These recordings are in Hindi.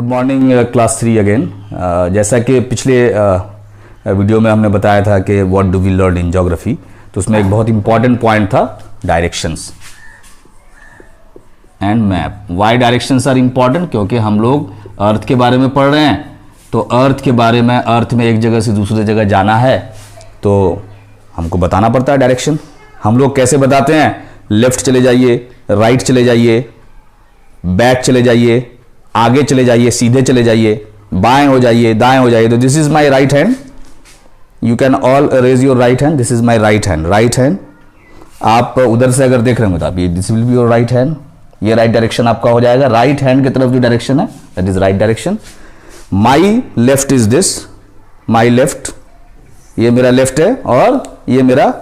Good morning class 3 again. जैसा कि पिछले वीडियो में हमने बताया था कि what do we learn in geography, तो उसमें एक बहुत इंपॉर्टेंट पॉइंट था directions and map. Why directions are important? क्योंकि हम लोग अर्थ के बारे में पढ़ रहे हैं, तो अर्थ के बारे में, अर्थ में एक जगह से दूसरी जगह जाना है तो हमको बताना पड़ता है डायरेक्शन। हम लोग कैसे बताते हैं? लेफ्ट चले जाइए, राइट चले जाइए, बैक चले जाइए, आगे चले जाइए, सीधे चले जाइए, बाएं हो जाइए, दाएं हो जाइए। तो this is my right hand, you can all raise your right hand, this is my right hand. Right hand आप उधर से अगर देख रहे हो तो आप ये this will be your right hand, ये राइट डायरेक्शन आपका हो जाएगा। राइट हैंड की तरफ जो डायरेक्शन है that is right direction. My left is this, my left, ये मेरा लेफ्ट है और ये मेरा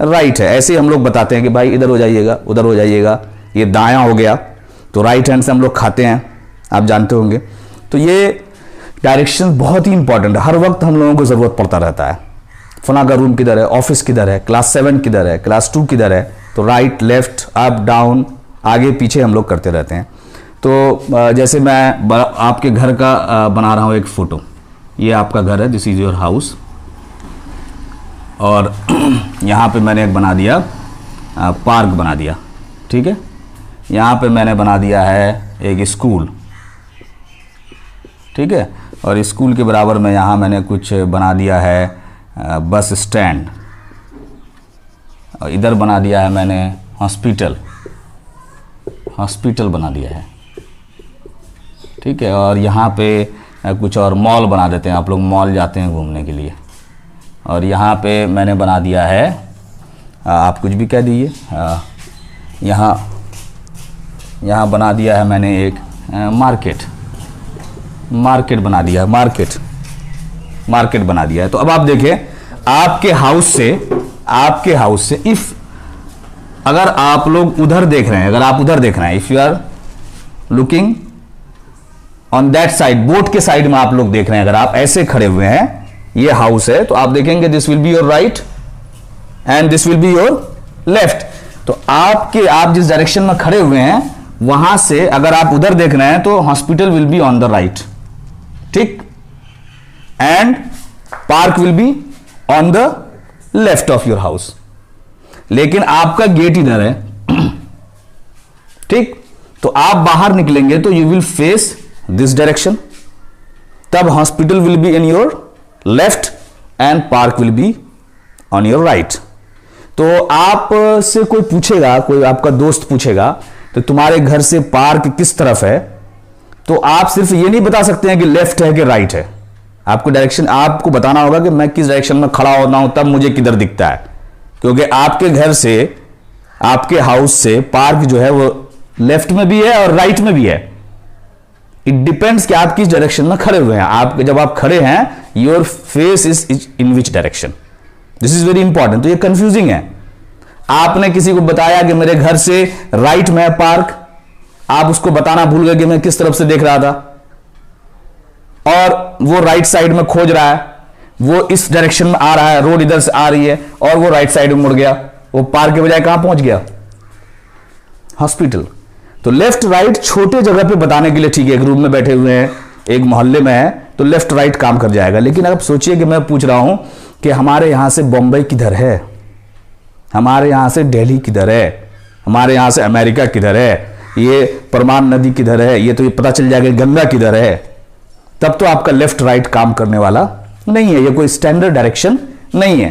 राइट है। ऐसे हम लोग बताते हैं कि भाई इधर हो जाइएगा, उधर हो जाइएगा। ये दायां हो गया, तो राइट हैंड से हम लोग खाते हैं, आप जानते होंगे। तो ये डायरेक्शन बहुत ही इंपॉर्टेंट है, हर वक्त हम लोगों को जरूरत पड़ता रहता है। फला का रूम किधर है, ऑफिस किधर है, क्लास 7 किधर है, क्लास 2 किधर है। तो राइट, लेफ्ट, अप, डाउन, आगे पीछे हम लोग करते रहते हैं। तो जैसे मैं आपके घर का बना रहा हूँ एक फोटो, ये आपका घर है, दिस इज योर हाउस। और यहाँ पे मैंने एक बना दिया पार्क बना दिया, ठीक है। यहाँ पे मैंने बना दिया है एक स्कूल, ठीक है। और स्कूल के बराबर में यहाँ मैंने कुछ बना दिया है बस स्टैंड, और इधर बना दिया है मैंने हॉस्पिटल, हॉस्पिटल बना दिया है, ठीक है। और यहाँ पे कुछ और मॉल बना देते हैं, आप लोग मॉल जाते हैं घूमने के लिए। और यहाँ पे मैंने बना दिया है, आप कुछ भी कह दीजिए, यहाँ बना दिया है मैंने एक मार्केट, मार्केट बना दिया है, मार्केट बना दिया है। तो अब आप देखें, आपके हाउस से इफ अगर आप लोग उधर देख रहे हैं, अगर आप उधर देख रहे हैं, if you are looking on that side, boat के साइड में आप लोग देख रहे हैं, अगर आप ऐसे खड़े हुए हैं, ये हाउस है, तो आप देखेंगे this will be your right and this will be your left. तो आप जिस डायरेक्शन में खड़े हुए हैं वहां से अगर आप उधर देख रहे हैं तो hospital will be on the right, ठीक, and park will be on the left of your house. लेकिन आपका गेट इधर है, ठीक, तो आप बाहर निकलेंगे तो you will face this direction, तब hospital will be in your left and park will be on your right. तो आप से कोई पूछेगा, कोई आपका दोस्त पूछेगा तो तुम्हारे घर से पार्क किस तरफ है, तो आप सिर्फ ये नहीं बता सकते हैं कि लेफ्ट है कि राइट है। आपको डायरेक्शन आपको बताना होगा कि मैं किस डायरेक्शन में खड़ा होना हूं, तब मुझे किधर दिखता है। क्योंकि आपके घर से, आपके हाउस से पार्क जो है वो लेफ्ट में भी है और राइट में भी है। इट डिपेंड्स कि आप किस डायरेक्शन में खड़े हुए हैं। आप जब आप खड़े हैं, your face is in which direction, this is very important. तो ये कंफ्यूजिंग है। आपने किसी को बताया कि मेरे घर से राइट में है पार्क, आप उसको बताना भूल गए कि मैं किस तरफ से देख रहा था, और वो राइट साइड में खोज रहा है, वो इस डायरेक्शन में आ रहा है, रोड इधर से आ रही है, और वो राइट साइड में मुड़ गया, वो पार्क के बजाय कहां पहुंच गया? हॉस्पिटल। तो लेफ्ट राइट छोटे जगह पे बताने के लिए ठीक है, एक रूम में बैठे हुए हैं, एक मोहल्ले में है, तो लेफ्ट राइट काम कर जाएगा। लेकिन अब सोचिए कि मैं पूछ रहा हूं कि हमारे यहां से बॉम्बे किधर है, हमारे यहां से दिल्ली किधर है, हमारे यहां से अमेरिका किधर है, ये परमान नदी किधर है, ये तो ये पता चल जाएगा गंगा किधर है। तब तो आपका लेफ्ट राइट काम करने वाला नहीं है, ये कोई स्टैंडर्ड डायरेक्शन नहीं है।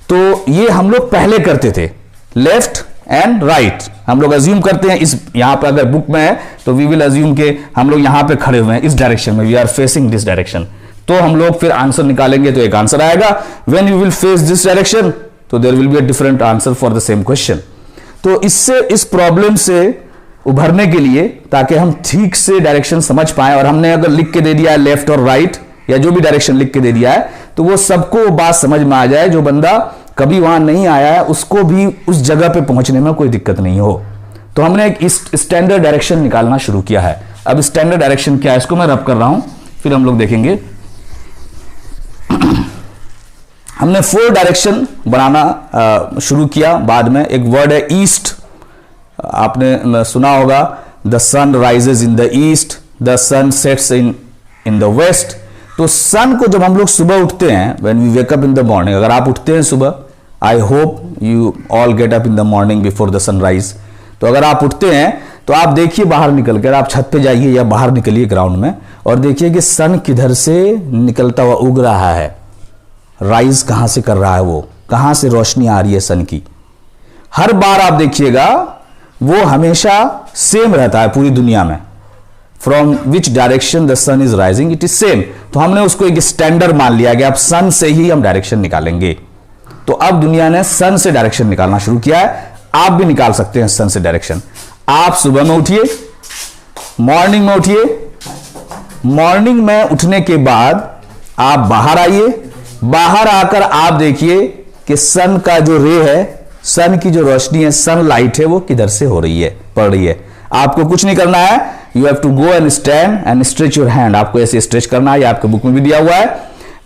तो ये हम लोग पहले करते थे, लेफ्ट एंड राइट हम लोग अज्यूम करते हैं। इस यहां पर अगर बुक में है तो वी विल अज्यूम के हम लोग यहां पे खड़े हुए हैं, इस डायरेक्शन में, we are facing this direction. तो हम लोग फिर आंसर निकालेंगे तो एक आंसर आएगा, when you will face this direction तो there will be a different answer for the same question. तो इससे, इस प्रॉब्लम से उभरने के लिए, ताकि हम ठीक से डायरेक्शन समझ पाए, और हमने अगर लिख के दे दिया है लेफ्ट और राइट, या जो भी डायरेक्शन लिख के दे दिया है, तो वो सबको बात समझ में आ जाए, जो बंदा कभी वहां नहीं आया है उसको भी उस जगह पे पहुंचने में कोई दिक्कत नहीं हो। तो हमने एक स्टैंडर्ड डायरेक्शन निकालना शुरू किया है। अब स्टैंडर्ड डायरेक्शन क्या है, इसको मैं रब कर रहा हूं, फिर हम लोग देखेंगे। हमने 4 डायरेक्शन बनाना शुरू किया। बाद में एक वर्ड है ईस्ट, आपने सुना होगा, the sun rises in the east, the sun sets in in the west. तो सन को जब हम लोग सुबह उठते हैं, when we wake up in the morning, अगर आप उठते हैं सुबह, I hope you all get up in the morning before the sunrise. तो अगर आप उठते हैं तो आप देखिए बाहर निकल कर, आप छत पे जाइए या बाहर निकलिए ग्राउंड में और देखिए कि सन किधर से निकलता हुआ उग रहा है, राइज कहां से कर रहा है, वो कहां से रोशनी आ रही है सन की। हर बार आप देखिएगा वो हमेशा सेम रहता है पूरी दुनिया में, from which direction the sun is rising it is same. तो हमने उसको एक स्टैंडर्ड मान लिया कि अब सन से ही हम डायरेक्शन निकालेंगे। तो अब दुनिया ने सन से डायरेक्शन निकालना शुरू किया है, आप भी निकाल सकते हैं सन से डायरेक्शन। आप सुबह में उठिए, मॉर्निंग में उठिए, मॉर्निंग में उठने के बाद आप बाहर आइए, बाहर आकर आप देखिए कि सन का जो रे है, सन की जो रोशनी है, सनलाइट है, वो किधर से हो रही है, पड़ रही है। आपको कुछ नहीं करना है, you have to go and stand and stretch your hand. आपको ऐसे स्ट्रेच करना है, ये आपके बुक में भी दिया हुआ है।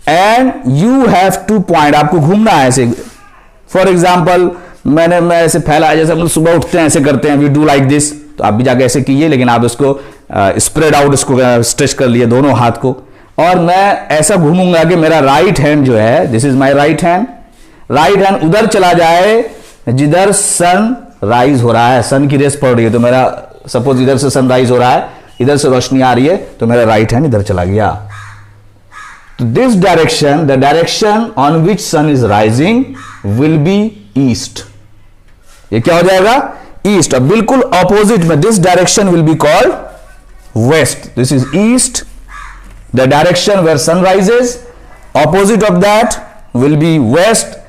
And you have two point, आपको घूमना है ऐसे। फॉर एग्जाम्पल मैं ऐसे फैला, जैसे हम लोग सुबह उठते हैं ऐसे करते हैं, वी डू लाइक दिस, तो आप भी जाके ऐसे कीजिए, लेकिन आप इसको स्प्रेड आउट, इसको स्ट्रेच कर लिए दोनों हाथ को। और मैं ऐसा घूमूंगा कि मेरा राइट हैंड जो है, this is my right hand, right hand उधर चला जाए जिधर सन राइज हो रहा है, सन की रेस पड़ रही है। तो मेरा सपोज इधर से सन राइज हो रहा है, इधर से रोशनी आ रही है, तो मेरा राइट हैंड इधर चला गया। तो this direction, the direction on which sun is rising will be east. ये क्या हो जाएगा, ईस्ट। अब बिल्कुल ऑपोजिट में this direction will be called west, this is east. The direction where sun rises, opposite of that will be west.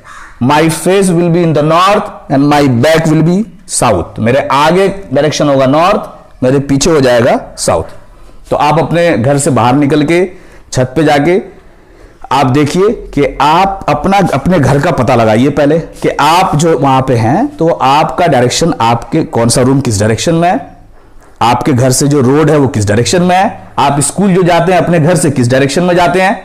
My face will be in the north and my back will be south. मेरे आगे डायरेक्शन होगा नॉर्थ, मेरे पीछे हो जाएगा साउथ। तो आप अपने घर से बाहर निकल के छत पे जाके आप देखिए कि आप अपने घर का पता लगाइए पहले कि आप जो वहां पे हैं, तो आपका डायरेक्शन, आपके कौन सा रूम किस डायरेक्शन में है, आपके घर से जो रोड है वो किस डायरेक्शन में है, आप स्कूल जो जाते हैं अपने घर से किस डायरेक्शन में जाते हैं।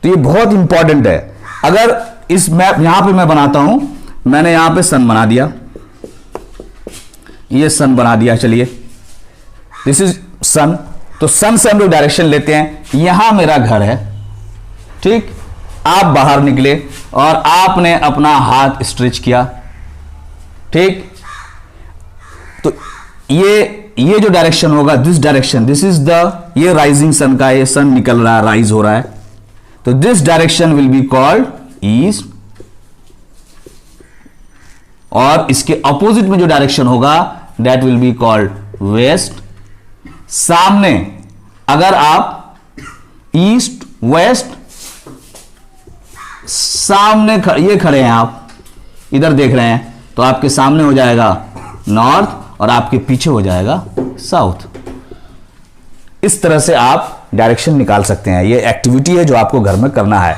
तो ये बहुत इंपॉर्टेंट है। अगर इस मैप यहां पे मैं बनाता हूं, मैंने यहां पे सन बना दिया, ये सन बना दिया, चलिए दिस इज सन। तो सन से हम लोग डायरेक्शन लेते हैं, यहां मेरा घर है, ठीक। आप बाहर निकले और आपने अपना हाथ स्ट्रेच किया, ठीक। तो ये जो डायरेक्शन होगा, this direction, this is the, ये राइजिंग सन का, ये सन निकल रहा है, राइज हो रहा है, तो this direction will be called east. और इसके ऑपोजिट में जो डायरेक्शन होगा that will be called west. सामने अगर आप ईस्ट वेस्ट, सामने ये खड़े हैं, आप इधर देख रहे हैं, तो आपके सामने हो जाएगा नॉर्थ और आपके पीछे हो जाएगा साउथ। इस तरह से आप डायरेक्शन निकाल सकते हैं। ये एक्टिविटी है जो आपको घर में करना है।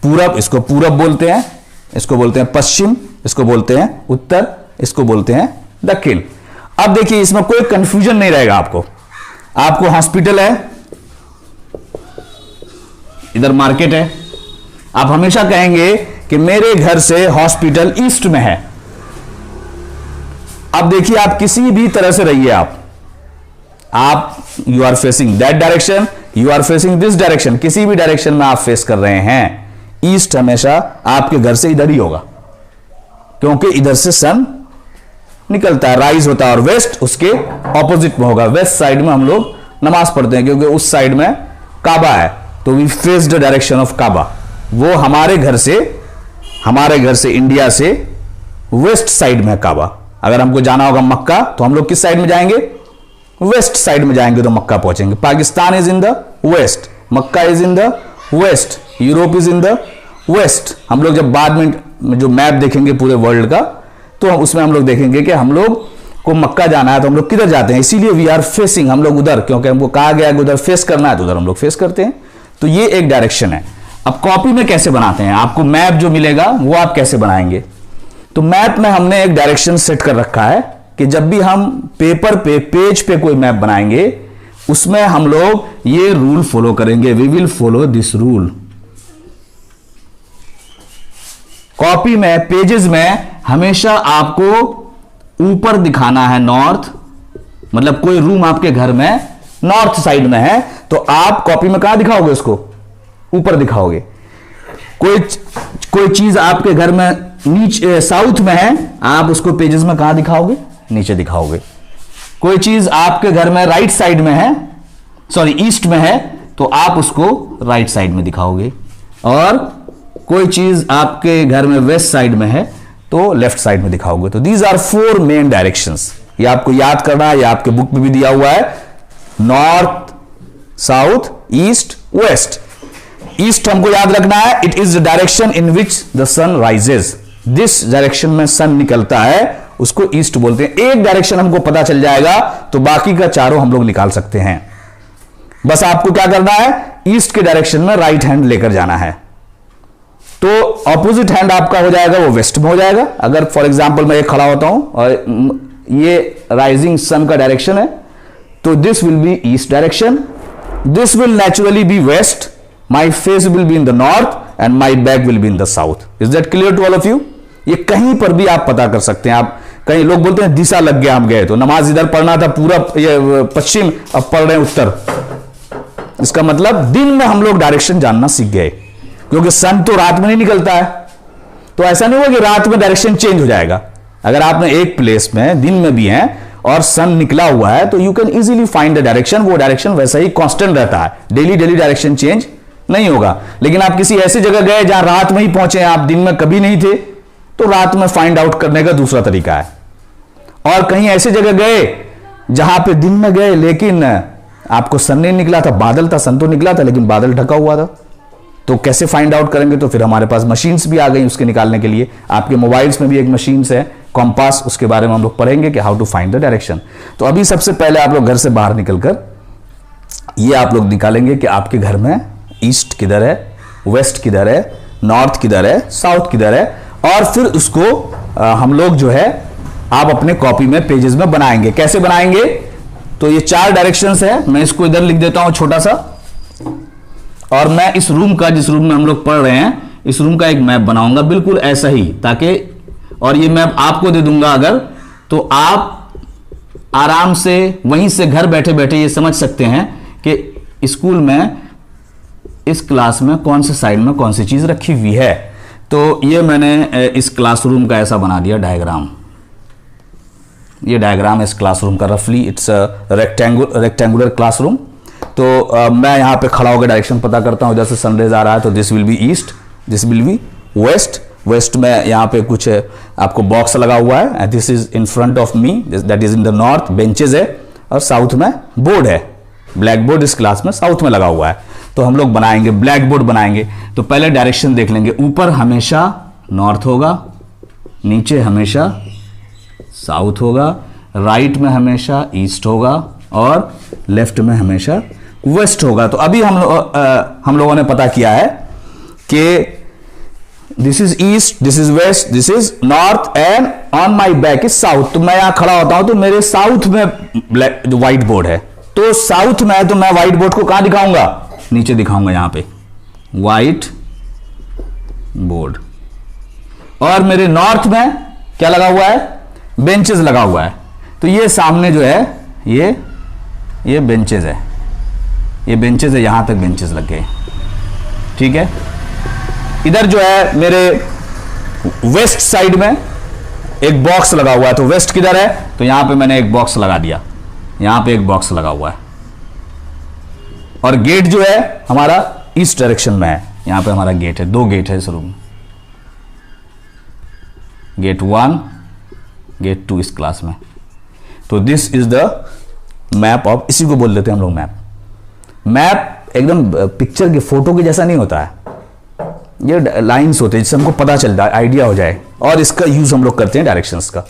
पूरब, इसको पूरब बोलते हैं, इसको बोलते हैं पश्चिम, इसको बोलते हैं उत्तर, इसको बोलते हैं दक्षिण। अब देखिए इसमें कोई कंफ्यूजन नहीं रहेगा आपको हॉस्पिटल है, इधर मार्केट है, आप हमेशा कहेंगे कि मेरे घर से हॉस्पिटल ईस्ट में है। अब देखिए आप किसी भी तरह से रहिए, आप you are facing that direction, you are facing this direction, किसी भी डायरेक्शन में आप फेस कर रहे हैं, ईस्ट हमेशा आपके घर से इधर ही होगा, क्योंकि इधर से सन निकलता है, राइज होता है, और वेस्ट उसके ऑपोजिट में होगा। वेस्ट साइड में हम लोग नमाज पढ़ते हैं, क्योंकि उस साइड में काबा है, तो we face the direction of Kaaba. वो हमारे घर से इंडिया से वेस्ट साइड में है काबा। अगर हमको जाना होगा मक्का, तो हम लोग किस साइड में जाएंगे, वेस्ट साइड में जाएंगे, तो मक्का पहुंचेंगे। Pakistan is in the west, Mecca is in the west, Europe is in the west. हम लोग जब बाद में जो मैप देखेंगे पूरे वर्ल्ड का, तो उसमें हम लोग देखेंगे कि हम लोग को मक्का जाना है तो हम लोग किधर जाते हैं, इसीलिए वी आर फेसिंग, हम लोग उधर, क्योंकि हमको कहा गया कि उधर फेस करना है, तो उधर हम लोग फेस करते हैं। तो ये एक डायरेक्शन है। अब कॉपी में कैसे बनाते हैं, आपको मैप जो मिलेगा वो आप कैसे बनाएंगे। तो मैप में हमने एक डायरेक्शन सेट कर रखा है कि जब भी हम पेपर पे, पेज पे कोई मैप बनाएंगे, उसमें हम लोग ये रूल फॉलो करेंगे, we will follow this rule. Copy में, पेजेस में हमेशा आपको ऊपर दिखाना है नॉर्थ, मतलब कोई रूम आपके घर में नॉर्थ साइड में है, तो आप कॉपी में कहां दिखाओगे उसको? ऊपर दिखाओगे। कोई चीज आपके घर में नीचे साउथ में है, आप उसको पेजेस में कहां दिखाओगे? नीचे दिखाओगे। कोई चीज आपके घर में राइट साइड में है, सॉरी ईस्ट में है, तो आप उसको राइट साइड में दिखाओगे। और कोई चीज आपके घर में वेस्ट साइड में है तो लेफ्ट साइड में दिखाओगे। तो दीज आर 4 मेन डायरेक्शंस। ये आपको याद करना है, ये आपके बुक में भी दिया हुआ है। North, south, east, west. East हमको याद रखना है, it is the direction in which the sun rises. जिस डायरेक्शन में सन निकलता है उसको ईस्ट बोलते हैं। एक डायरेक्शन हमको पता चल जाएगा तो बाकी का चारों हम लोग निकाल सकते हैं। बस आपको क्या करना है, ईस्ट के डायरेक्शन में राइट हैंड लेकर जाना है, तो ऑपोजिट हैंड आपका हो जाएगा वो वेस्ट में हो जाएगा। अगर फॉर एग्जांपल मैं एक खड़ा होता हूं और ये राइजिंग सन का डायरेक्शन है, तो this will be east direction, this will naturally be west, my face will be in the north and my back will be in the south. Is that clear to all of you? ये कहीं पर भी आप पता कर सकते हैं। आप कहीं लोग बोलते हैं दिशा लग गया, हम गए तो नमाज इधर पढ़ना था पूरा ये पश्चिम, अब पढ़ रहे हैं उत्तर। इसका मतलब दिन में हम लोग डायरेक्शन जानना सीख गए, क्योंकि सन तो रात में नहीं निकलता है। तो ऐसा नहीं हुआ कि रात में डायरेक्शन चेंज हो जाएगा। अगर आपने एक प्लेस में दिन में भी है और सन निकला हुआ है तो you can easily find the direction. वो डायरेक्शन वैसा ही कांस्टेंट रहता है, डेली डायरेक्शन चेंज नहीं होगा। लेकिन आप किसी ऐसी जगह गए जहां रात में ही पहुंचे, आप दिन में कभी नहीं थे, तो रात में फाइंड आउट करने का दूसरा तरीका है। और कहीं ऐसी जगह गए जहां पे दिन में गए लेकिन आपको सन नहीं निकला था, बादल था, सन तो निकला था लेकिन बादल ढका हुआ था, तो कैसे फाइंड आउट करेंगे? तो फिर हमारे पास मशीन्स भी आ गई उसके निकालने के लिए। आपके मोबाइल्स में भी एक मशीन्स है कॉम्पास, उसके बारे में हम लोग पढ़ेंगे कि how to find the direction. तो अभी सबसे पहले आप लोग घर से बाहर निकलकर ये आप लोग निकालेंगे कि आपके घर में ईस्ट किधर है, वेस्ट किधर है, नॉर्थ किधर है, साउथ किधर है, और फिर उसको हम लोग जो है आप अपने कॉपी में पेजेस में बनाएंगे। कैसे बनाएंगे? तो ये 4 डायरेक्शंस है, मैं इसको इधर लिख देता हूं छोटा सा, और मैं इस रूम का, जिस रूम में हम लोग पढ़ रहे हैं, इस रूम का एक मैप बनाऊंगा बिल्कुल ऐसा ही, ताकि, और ये मैप आपको दे दूंगा अगर, तो आप आराम से वहीं से घर बैठे बैठे ये समझ सकते हैं कि स्कूल में इस क्लास में कौन से साइड में कौन सी चीज रखी हुई है। तो ये मैंने इस क्लासरूम का ऐसा बना दिया डायग्राम। ये डायग्राम इस क्लासरूम का रफली इट्स रेक्टेंगुलर क्लासरूम। तो मैं यहाँ पे खड़ा होकर डायरेक्शन पता करता हूँ। इधर से सनराइज आ रहा है तो this will be east, this will be west. West में यहाँ पे कुछ आपको बॉक्स लगा हुआ है, and this is in front of me, that is in the north, benches है, और साउथ में बोर्ड है, ब्लैक बोर्ड इस क्लास में साउथ में लगा हुआ है। तो हम लोग बनाएंगे, ब्लैक बोर्ड बनाएंगे। तो पहले डायरेक्शन देख लेंगे। ऊपर हमेशा नॉर्थ होगा, नीचे हमेशा साउथ होगा, राइट में हमेशा ईस्ट होगा, और लेफ्ट में हमेशा वेस्ट होगा। तो अभी हम लोगों ने पता किया है कि this is east, this is west, this is north, and on my back is south. तो मैं यहां खड़ा होता हूं तो मेरे साउथ में व्हाइट बोर्ड है, तो साउथ में है तो मैं व्हाइट बोर्ड को कहां दिखाऊंगा? नीचे दिखाऊंगा, यहां पे व्हाइट बोर्ड। और मेरे नॉर्थ में क्या लगा हुआ है? बेंचेस लगा हुआ है। तो ये सामने जो है ये बेंचेस है, ये बेंचेस है, यहां तक बेंचेस लग गए, ठीक है। इधर जो है मेरे वेस्ट साइड में एक बॉक्स लगा हुआ है, तो वेस्ट किधर है? तो यहां पे मैंने एक बॉक्स लगा दिया, यहां पे एक बॉक्स लगा हुआ है। और गेट जो है हमारा ईस्ट डायरेक्शन में है, यहां पे हमारा गेट है, 2 गेट है इस रूम, गेट 1, गेट 2 इस क्लास में। तो this is the map of, इसी को बोल देते हैं हम लोग मैप। मैप एकदम पिक्चर के फोटो के जैसा नहीं होता है, ये लाइंस होते हैं जिससे हमको पता चलता है, आइडिया हो जाए, और इसका यूज हम लोग करते हैं डायरेक्शंस का।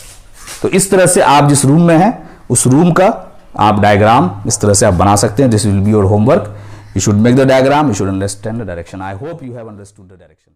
तो इस तरह से आप जिस रूम में हैं उस रूम का आप डायग्राम इस तरह से आप बना सकते हैं। This will be your homework, you should make the diagram, you should understand the direction. I hope you have understood the direction.